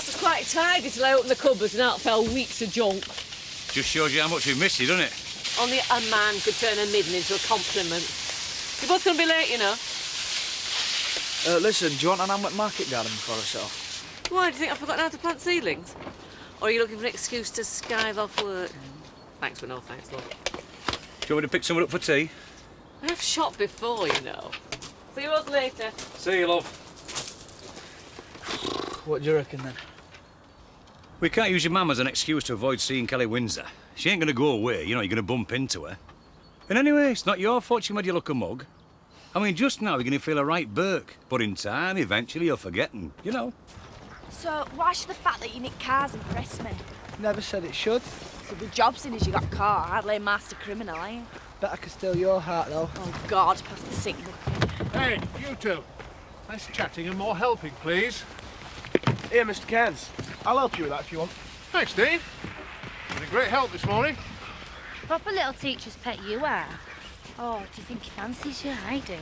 house was quite tidy till I opened the cupboards and out fell weeks of junk. Just shows you how much we miss you, doesn't it? Only a man could turn a midden into a compliment. You're both going to be late, you know. Listen, do you want an Hamlet market garden before I set off? Why, do you think I've forgotten how to plant seedlings? Or are you looking for an excuse to skive off work? Thanks, but no thanks, love. Do you want me to pick someone up for tea? I've shot before, you know. See you both later. See you, love. What do you reckon, then? We can't use your mum as an excuse to avoid seeing Kelly Windsor. She ain't going to go away, you know, you're going to bump into her. And anyway, it's not your fault she made you look a mug. I mean, just now you're going to feel a right Burke, but in time, eventually you'll forget and, you know. So, why should the fact that you nick cars impress me? Never said it should. So the job soon as you got caught, hardly a master criminal, are you? Bet I could steal your heart, though. Oh, God, pass the sink bucket. Hey, you two. Less chatting and more helping, please. Here, Mr. Cairns. I'll help you with that if you want. Thanks, Dean. Been a great help this morning. Proper little teacher's pet you are. Oh, do you think he fancies you? I do.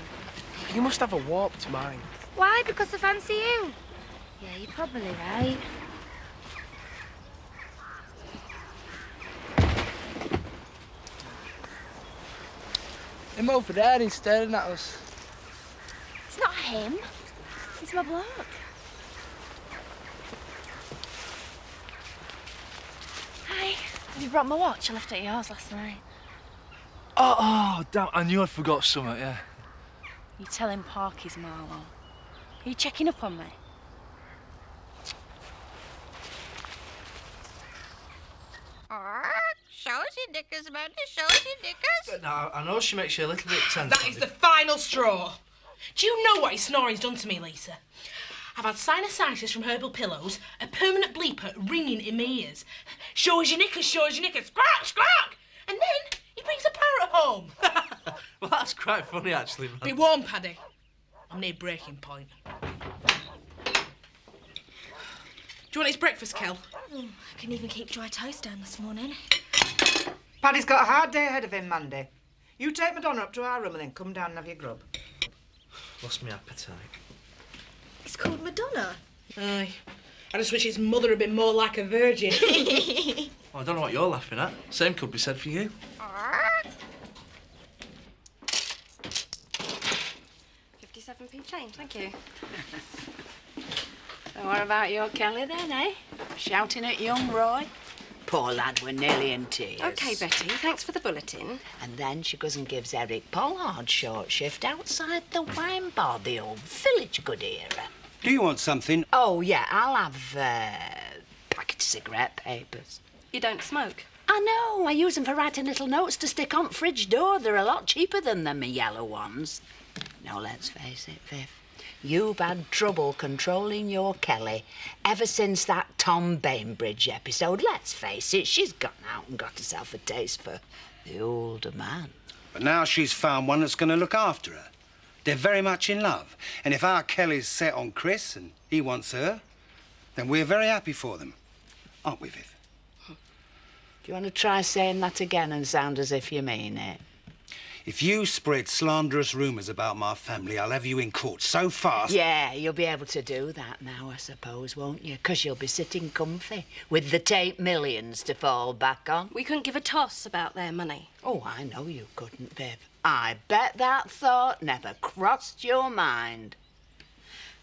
You must have a warped mind. Why? Because I fancy you? Yeah, you're probably right. Him over there, he's staring at us. It's not him. It's my bloke. Hi. Have you brought my watch? I left it at yours last night. Oh, damn. I knew I'd forgot something, yeah. You telling Parky's, Marlowe? Are you checking up on me? Show us your knickers, Amanda. Show us your knickers. No, I know she makes you a little bit tense. That is the final straw. Do you know what his snoring's done to me, Lisa? I've had sinusitis from herbal pillows, a permanent bleeper ringing in my ears. Show us your knickers, show us your knickers. Squawk, squawk! And then he brings a parrot home. Well, that's quite funny, actually, man. Be warned, Paddy. I'm near breaking point. Do you want his breakfast, Kel? I couldn't even keep dry toast down this morning. Paddy's got a hard day ahead of him, Mandy. You take Madonna up to our room and then come down and have your grub. Lost my appetite. It's called Madonna. Aye. I just wish his mother had been more like a virgin. Well, I don't know what you're laughing at. Same could be said for you. 57p change, thank you. So what about your Kelly then, eh? Shouting at young Roy? Poor lad, we're nearly in tears. OK, Betty, thanks for the bulletin. And then she goes and gives Eric Pollard short shift outside the wine bar, the old village good era. Do you want something? Oh, yeah, I'll have packet of cigarette papers. You don't smoke? I know, I use them for writing little notes to stick on fridge door. They're a lot cheaper than them yellow ones. Now, let's face it, Viv. You've had trouble controlling your Kelly ever since that Tom Bainbridge episode. Let's face it, she's gone out and got herself a taste for the older man. But now she's found one that's going to look after her. They're very much in love. And if our Kelly's set on Chris and he wants her, then we're very happy for them. Aren't we, Viv? Do you want to try saying that again and sound as if you mean it? If you spread slanderous rumours about my family, I'll have you in court so fast... Yeah, you'll be able to do that now, I suppose, won't you? 'Cause you'll be sitting comfy with the Tate millions to fall back on. We couldn't give a toss about their money. Oh, I know you couldn't, Viv. I bet that thought never crossed your mind.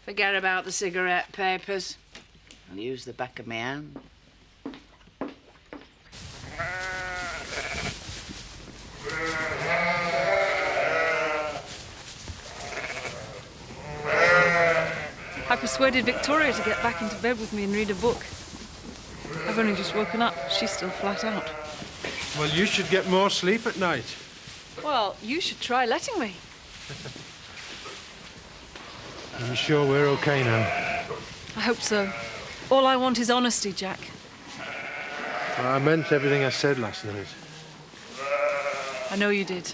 Forget about the cigarette papers. I'll use the back of my hand. I persuaded Victoria to get back into bed with me and read a book. I've only just woken up. She's still flat out. Well, you should get more sleep at night. Well, you should try letting me. Are you sure we're OK now? I hope so. All I want is honesty, Jack. Well, I meant everything I said last night. I know you did.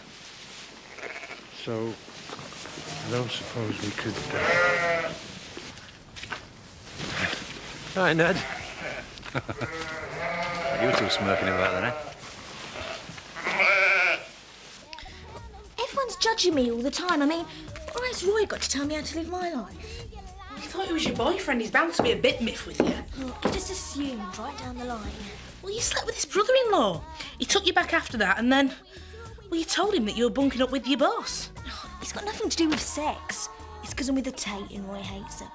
So, I don't suppose we could... Hi, Ned. You two smirking about that, eh? Everyone's judging me all the time. I mean, why has Roy got to tell me how to live my life? He thought he was your boyfriend. He's bound to be a bit miffed with you. Look, he just assumed right down the line. Well, you slept with his brother-in-law. He took you back after that and then... Well, you told him that you were bunking up with your boss. It's got nothing to do with sex. It's because I'm with a Tate and Roy hates her.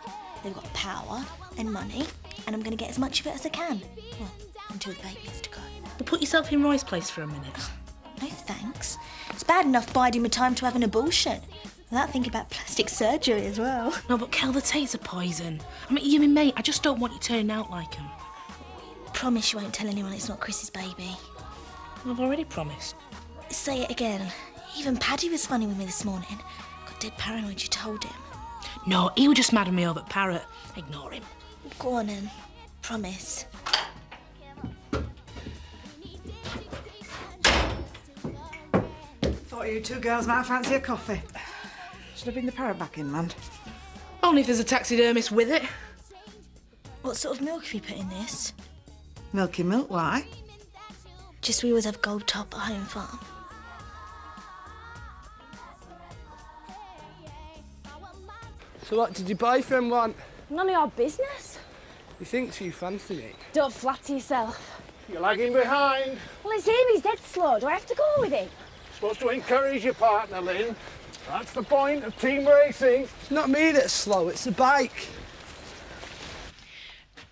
They've got power and money, and I'm going to get as much of it as I can. Well, until the baby has to go. Well, put yourself in Roy's place for a minute. No thanks. It's bad enough biding my time to have an abortion. Without thinking about plastic surgery as well. No, but Kel, the Tates are poison. I mean, you and mate, I just don't want you turning out like him. Promise you won't tell anyone it's not Chris's baby. I've already promised. Say it again. Even Paddy was funny with me this morning. Got dead paranoid you told him. No, he was just mad at me over at Parrot. Ignore him. Go on then. Promise. Thought you two girls might fancy a coffee. Should I bring the parrot back in, man? Only if there's a taxidermist with it. What sort of milk have you put in this? Milky milk, why? Just we always have Gold Top at Home Farm. So what did your boyfriend want? None of your business. He thinks you fancy me. Don't flatter yourself. You're lagging behind. Well, it's him. He's dead slow. Do I have to go with him? Supposed to encourage your partner, Lynn. That's the point of team racing. It's not me that's slow, it's the bike.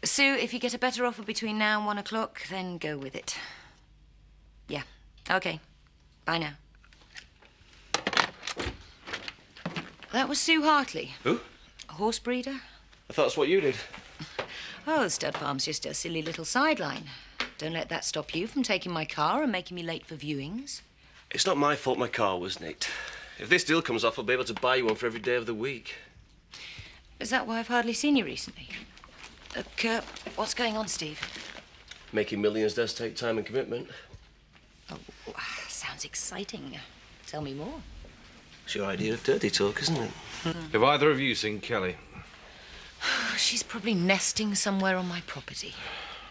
Sue, if you get a better offer between now and 1 o'clock, then go with it. Yeah, OK. Bye now. That was Sue Hartley. Who? A horse breeder. I thought that's what you did. Oh, the stud farm's just a silly little sideline. Don't let that stop you from taking my car and making me late for viewings. It's not my fault my car was nicked. If this deal comes off, I'll be able to buy you one for every day of the week. Is that why I've hardly seen you recently? Look, what's going on, Steve? Making millions does take time and commitment. Oh, sounds exciting. Tell me more. It's your idea of dirty talk, isn't it? Have either of you seen Kelly? She's probably nesting somewhere on my property.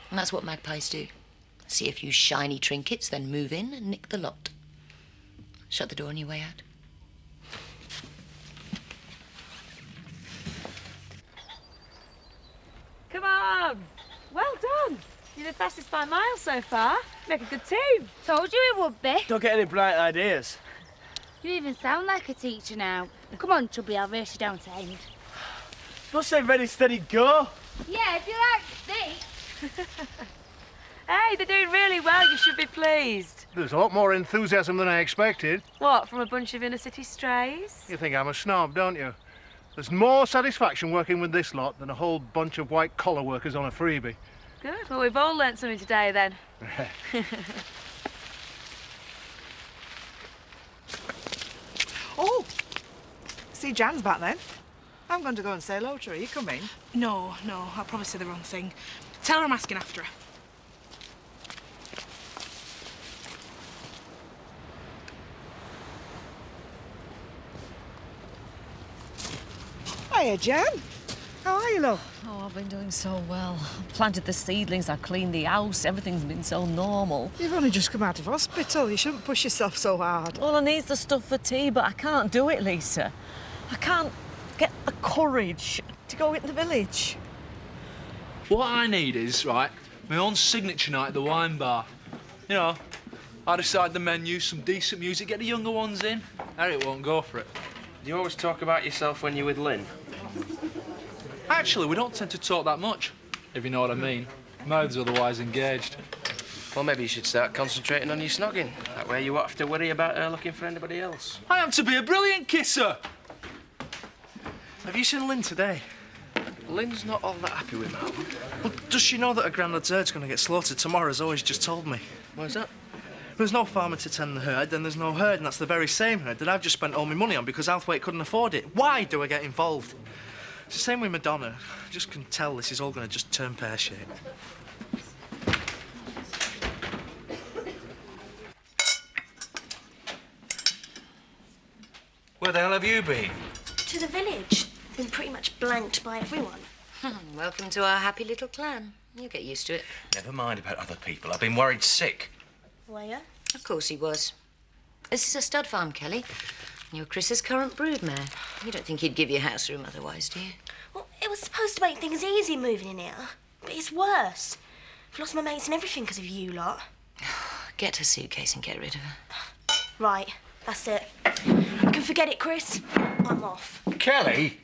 And that's what magpies do. See a few shiny trinkets, then move in and nick the lot. Shut the door on your way out. Come on! Well done! You're the fastest by miles so far. Make a good team. Told you it would be. Don't get any bright ideas. You even sound like a teacher now. Come on, Chubby, I'll race you down to end. Must say ready, steady, go. Yeah, if you like me. Hey, they're doing really well. You should be pleased. There's a lot more enthusiasm than I expected. What, from a bunch of inner-city strays? You think I'm a snob, don't you? There's more satisfaction working with this lot than a whole bunch of white-collar workers on a freebie. Good. Well, we've all learnt something today, then. Oh! See, Jan's back then. I'm going to go and say hello to her. Are you coming? No, I'll probably say the wrong thing. Tell her I'm asking after her. Hiya, Jan. How are you, love? Oh, I've been doing so well. I've planted the seedlings, I've cleaned the house, everything's been so normal. You've only just come out of hospital. You shouldn't push yourself so hard. All I need's the stuff for tea, but I can't do it, Lisa. I can't get the courage to go in the village. What I need is, right, my own signature night at the wine bar. You know, I decide the menu, some decent music, get the younger ones in. Eric won't go for it. Do you always talk about yourself when you're with Lynn? Actually, we don't tend to talk that much, if you know what I mean. Mouth's otherwise engaged. Well, maybe you should start concentrating on your snogging. That way you won't have to worry about her looking for anybody else. I am to be a brilliant kisser! Have you seen Lynn today? Lynn's not all that happy with Mal. Well, does she know that her granddad's herd's going to get slaughtered tomorrow, as always just told me? Why's that? There's no farmer to tend the herd, then there's no herd, and that's the very same herd that I've just spent all my money on because Althwaite couldn't afford it. Why do I get involved? It's the same with Madonna. I just can tell this is all going to just turn pear-shaped. Where the hell have you been? To the village. Been pretty much blanked by everyone. Welcome to our happy little clan. You'll get used to it. Never mind about other people. I've been worried sick. Were you? Of course he was. This is a stud farm, Kelly. You're Chris's current broodmare. You don't think he'd give you house room otherwise, do you? Well, it was supposed to make things easy moving in here, but it's worse. I've lost my mates and everything because of you lot. Get her suitcase and get rid of her. Right, that's it. You can forget it, Chris. I'm off. Kelly?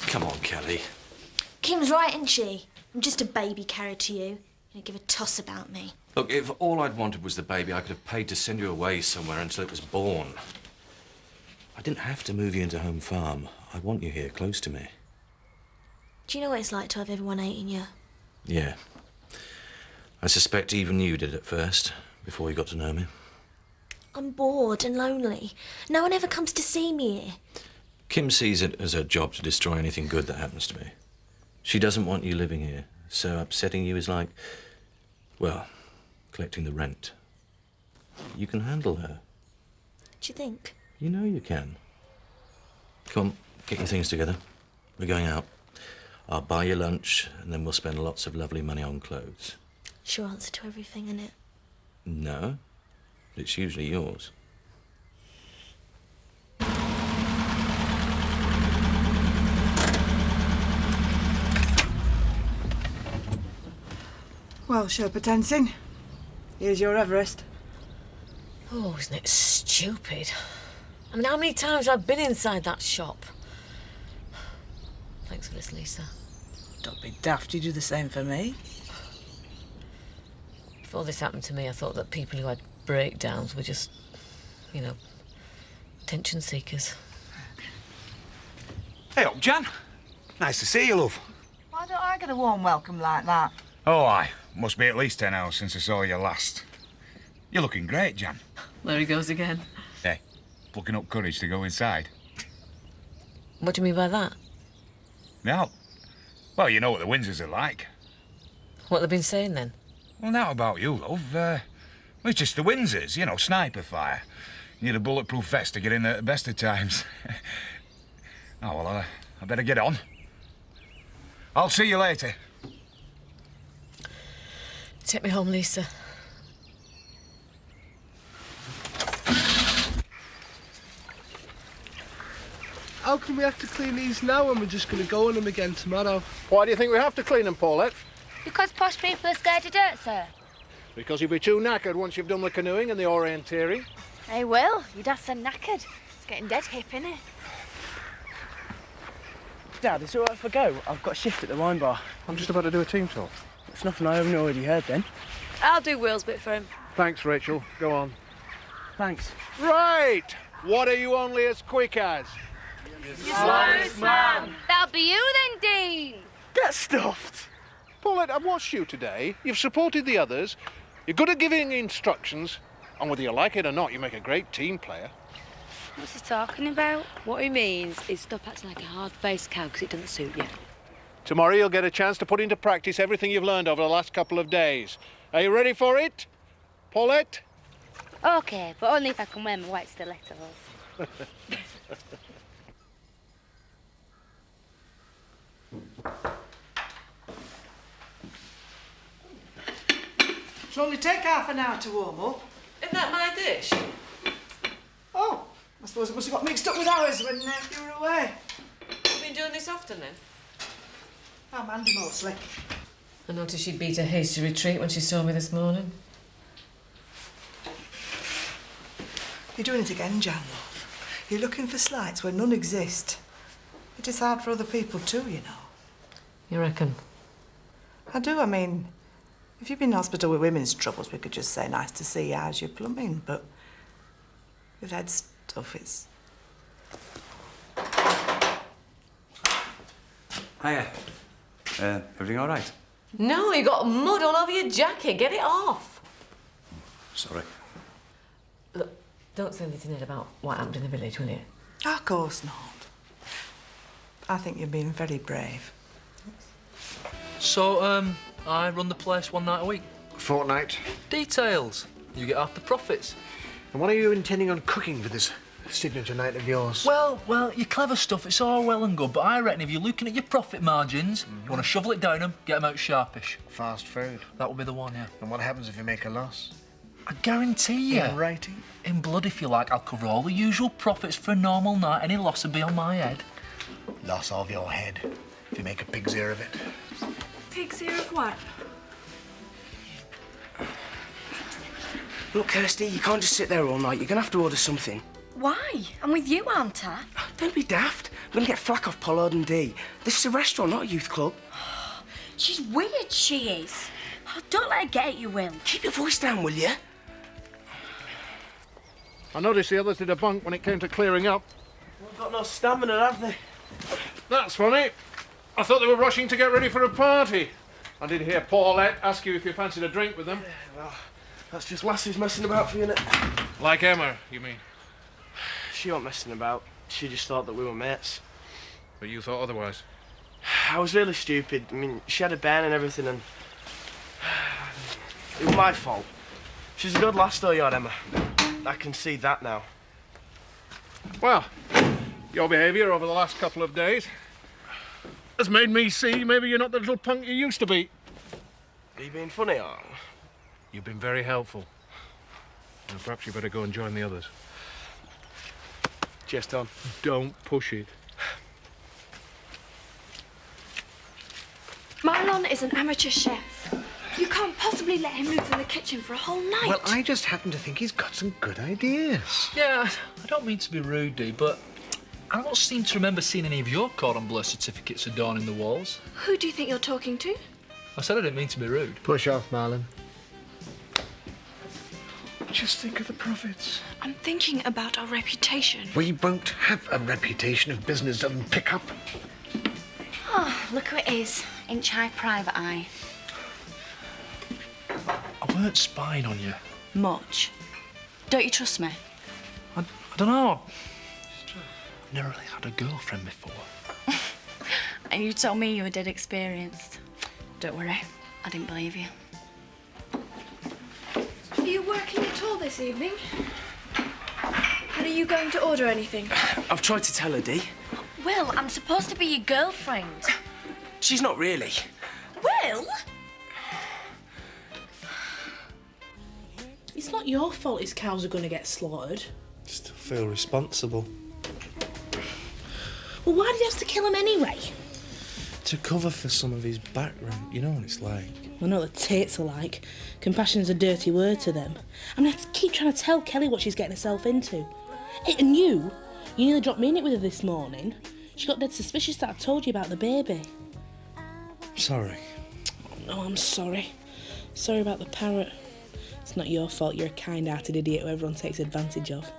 Come on, Kelly. Kim's right, isn't she? I'm just a baby carried to you. You don't give a toss about me. Look, if all I'd wanted was the baby, I could have paid to send you away somewhere until it was born. I didn't have to move you into home farm. I want you here, close to me. Do you know what it's like to have everyone hating you? Yeah. I suspect even you did at first, before you got to know me. I'm bored and lonely. No one ever comes to see me here. Kim sees it as her job to destroy anything good that happens to me. She doesn't want you living here, so upsetting you is like, well, collecting the rent. You can handle her. Do you think? You know you can. Come on, get your things together. We're going out. I'll buy you lunch, and then we'll spend lots of lovely money on clothes. It's your answer to everything, isn't it? No, it's usually yours. Well, Sherpa Tenzing, here's your Everest. Oh, isn't it stupid? I mean, how many times have I been inside that shop? Thanks for this, Lisa. Don't be daft, you do the same for me. Before this happened to me, I thought that people who had breakdowns were just, you know, attention seekers. Hey up, Jan. Nice to see you, love. Why don't I get a warm welcome like that? Oh, aye. Must be at least 10 hours since I saw you last. You're looking great, Jan. There he goes again. Hey, plucking up courage to go inside. What do you mean by that? No. Well, you know what the Windsors are like. What they've been saying, then? Well, now about you, love. Well, it's just the Windsors, you know, sniper fire. You need a bulletproof vest to get in there at the best of times. Oh, well, I better get on. I'll see you later. Take me home, Lisa. How can we have to clean these now when we're just going to go on them again tomorrow? Why do you think we have to clean them, Paulette? Because posh people are scared of dirt, sir. Because you'll be too knackered once you've done the canoeing and the orienteering. They will. Your dad's so knackered. It's getting dead hip, isn't it? Dad, it's all right if I go. I've got a shift at the wine bar. I'm just about to do a team talk. It's nothing I haven't already heard, then. I'll do Will's bit for him. Thanks, Rachel. Go on. Thanks. Right! What are you only as quick as? Slowest man. That'll be you then, Dean. Get stuffed! Paulette, I've watched you today. You've supported the others. You're good at giving instructions. And whether you like it or not, you make a great team player. What's he talking about? What he means is stop acting like a hard-faced cow because it doesn't suit you. Tomorrow you'll get a chance to put into practice everything you've learned over the last couple of days. Are you ready for it, Paulette? OK, but only if I can wear my white stilettos. It'll only take half an hour to warm up. Isn't that my dish? Oh, I suppose it must have got mixed up with ours when you were away. You've been doing this often, then? I'm Andy mostly. I noticed she'd beat a hasty retreat when she saw me this morning. You're doing it again, Jan, love. You're looking for slights where none exist. It is hard for other people too, you know. You reckon? I do, I mean, if you've been in hospital with women's troubles, we could just say, nice to see you, how's your plumbing? But with head stuff, it's... Hiya. Everything all right? No, you got mud all over your jacket. Get it off. Sorry. Look, don't say anything Ned about what happened in the village, will you? Of course not. I think you're being very brave. So, I run the place one night a week. Fortnight. Details. You get half the profits. And what are you intending on cooking for this signature night of yours? Well, your clever stuff, it's all well and good, but I reckon if you're looking at your profit margins, you want to shovel it down them, get them out sharpish. Fast food. That will be the one, yeah. And what happens if you make a loss? I guarantee you. In writing? In blood, if you like, I'll cover all the usual profits for a normal night. Any loss will be on my head. Loss of your head, if you make a pig's ear of it. Pig's ear of what? Look, Kirsty, you can't just sit there all night. You're going to have to order something. Why? I'm with you, aren't I? Don't be daft. I'm going to get flack off Pollard and Dee. This is a restaurant, not a youth club. She's weird, she is. Oh, don't let her get at you, Will. Keep your voice down, will you? I noticed the others did a bunk when it came to clearing up. They've got no stamina, have they? That's funny. I thought they were rushing to get ready for a party. I did hear Paulette ask you if you fancied a drink with them. Well, that's just lassies messing about for you, innit? Like Emma, you mean? She wasn't messing about. She just thought that we were mates. But you thought otherwise? I was really stupid. I mean, she had a band and everything, and it was my fault. She's a good lass, though, your Emma. I can see that now. Well, your behaviour over the last couple of days has made me see maybe you're not the little punk you used to be. Are you being funny, or? You've been very helpful. And perhaps you better go and join the others. Just on. Don't push it. Marlon is an amateur chef. You can't possibly let him loose in the kitchen for a whole night. Well, I just happen to think he's got some good ideas. Yeah, I don't mean to be rude, Dee, but I don't seem to remember seeing any of your cordon bleu certificates adorning the walls. Who do you think you're talking to? I said I didn't mean to be rude. Push off, Marlon. Just think of the profits. I'm thinking about our reputation. We won't have a reputation if business doesn't pick up. Oh, look who it is. Inch high private eye. I weren't spying on you. Much. Don't you trust me? I don't know. I've never really had a girlfriend before. And you told me you were dead experienced. Don't worry, I didn't believe you. Are you working at all this evening? And are you going to order anything? I've tried to tell her, Dee. Will, I'm supposed to be your girlfriend. She's not really. Will? It's not your fault his cows are going to get slaughtered. Still feel responsible. Well, why did he have to kill him anyway? To cover for some of his back rent, you know what it's like. I know what the tates are like. Compassion's a dirty word to them. I mean, I keep trying to tell Kelly what she's getting herself into. Hey, and you nearly dropped me in it with her this morning. She got dead suspicious that I told you about the baby. Sorry. Oh, I'm sorry. Sorry about the parrot. It's not your fault. You're a kind-hearted idiot who everyone takes advantage of.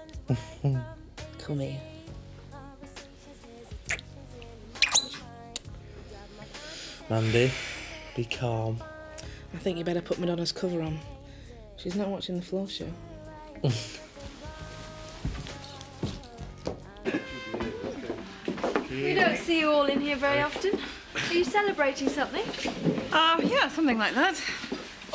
Come here. Mandy, be calm. I think you better put Madonna's cover on. She's not watching the floor show. We don't see you all in here very often. Are you celebrating something? Yeah, something like that.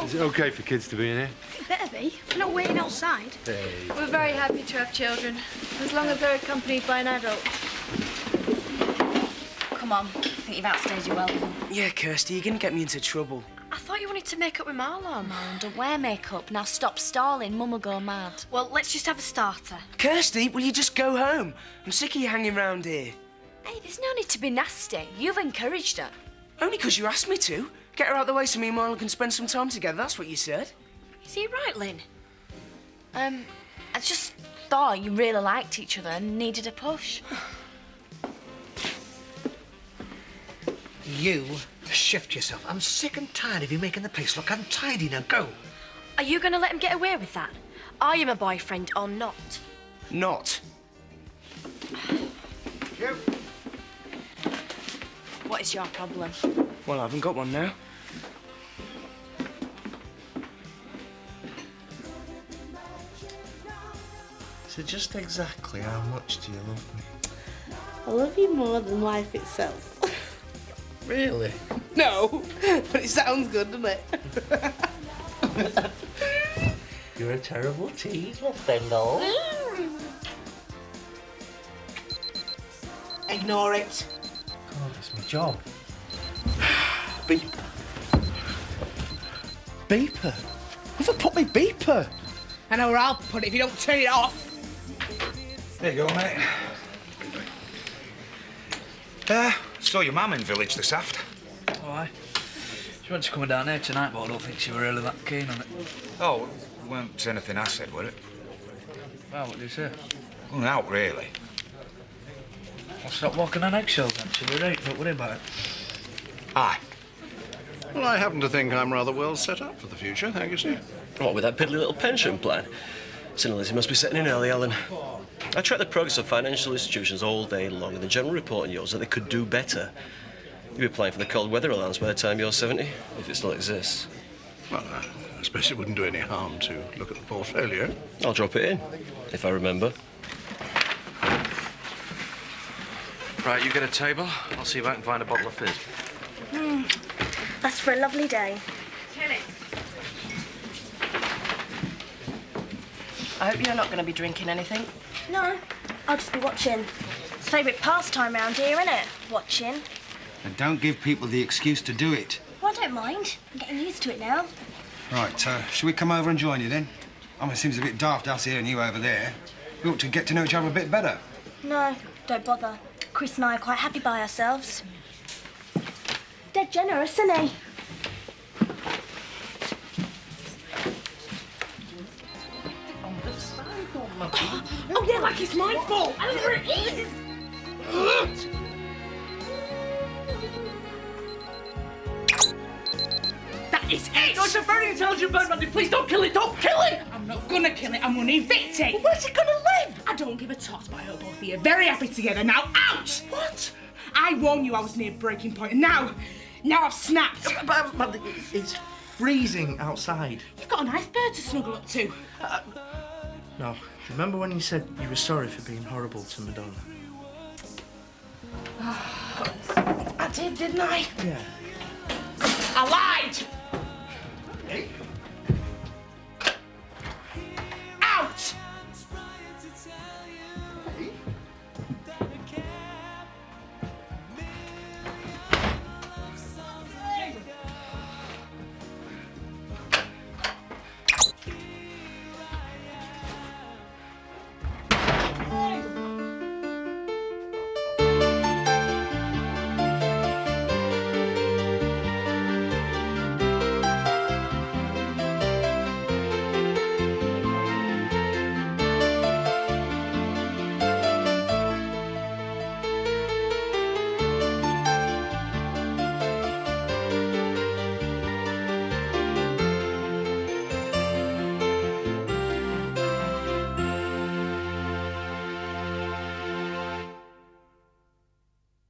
Is it okay for kids to be in here? It better be. We're not waiting outside. Hey. We're very happy to have children, as long as they're accompanied by an adult. Come on, I think you've outstayed your welcome. Yeah, Kirsty, you're going to get me into trouble. I thought you wanted to make up with Marlon. Marlon, don't wear makeup. Now stop stalling. Mum will go mad. Well, let's just have a starter. Kirsty, will you just go home? I'm sick of you hanging round here. Hey, there's no need to be nasty. You've encouraged her. Only because you asked me to. Get her out of the way so me and Marlon can spend some time together, that's what you said. Is he right, Lynn? I just thought you really liked each other and needed a push. You shift yourself. I'm sick and tired of you making the place look untidy. Now go. Are you going to let him get away with that? Are you my boyfriend or not? Not. You. What is your problem? Well, I haven't got one now. So just exactly how much do you love me? I love you more than life itself. Really? No, but it sounds good, doesn't it? You're a terrible tease, Miss Bendel. Ignore it. God, it's my job. Beep. Beeper? Who've put me beeper? I know where I'll put it if you don't turn it off. There you go, mate. Saw your mum in village this aft. Oh, aye. She went to coming down here tonight, but I don't think she were really that keen on it. Oh, it weren't anything I said, were it? Well, what did you say? Well, out, really. I'll stop walking on eggshells, actually, right? Don't worry about it. Aye. Well, I happen to think I'm rather well set up for the future, thank you, sir. What, with that piddly little pension plan? Sinner Lizzie must be setting in early, Ellen. I track the progress of financial institutions all day long, and the general report on yours that they could do better. You'll be applying for the cold weather allowance by the time you're 70, if it still exists. Well, I suppose it wouldn't do any harm to look at the portfolio. I'll drop it in, if I remember. Right, you get a table. I'll see if I can find a bottle of fizz. That's for a lovely day. Kelly. I hope you're not going to be drinking anything. No, I'll just be watching. It's favourite pastime round here, isn't it? Watching. And don't give people the excuse to do it. Well, I don't mind. I'm getting used to it now. Right, shall we come over and join you then? I mean, it seems a bit daft us here and you over there. We ought to get to know each other a bit better. No, don't bother. Chris and I are quite happy by ourselves. Dead generous, isn't he? Oh, yeah, like it's my fault. I don't know where it is. That is it. No, it's a very intelligent bird, Mandy. Please don't kill it. Don't kill it. I'm not gonna kill it. I'm gonna evict it. Well, where's it gonna live? I don't give a toss, but I hope both of you are very happy together. Now, out! What? I warned you I was near breaking point, and now I've snapped. But it's freezing outside. You've got a nice bird to snuggle up to. No. Remember when you said you were sorry for being horrible to Madonna? I did, didn't I? Yeah. I lied! Hey?